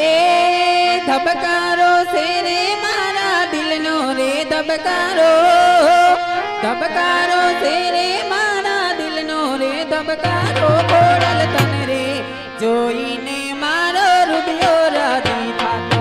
એ ધબકારો છે રે મારા દિલનો રે ધબકારો ધબકારો છે રે મારા દિલનો રે ધબકારો ખોડલ તન રે જોઈને મારો રૂપિયો રાજી થાતો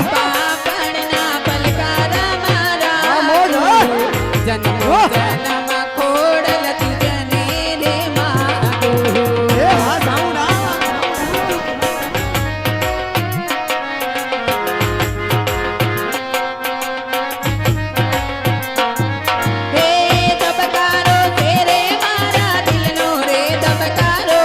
પાપણના પલકારા મારા જન્મ જન્મ ખોડલ તુજને રે માગો હે ધબકારો છે રે મારા દિલનો રે ધબકારો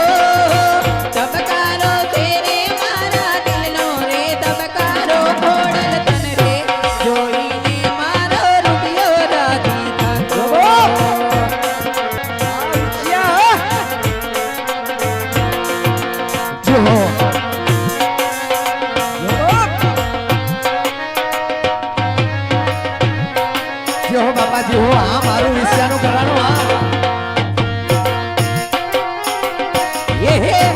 ધબકારો છે રે મારા દિલનો રે ધબકારો ખોડલ તન રે જોઈને મારો રૂપિયો રાજી થાતો જો બાપાજી હો આ મારું વિશ્યાનું કરવાનું આ એ હે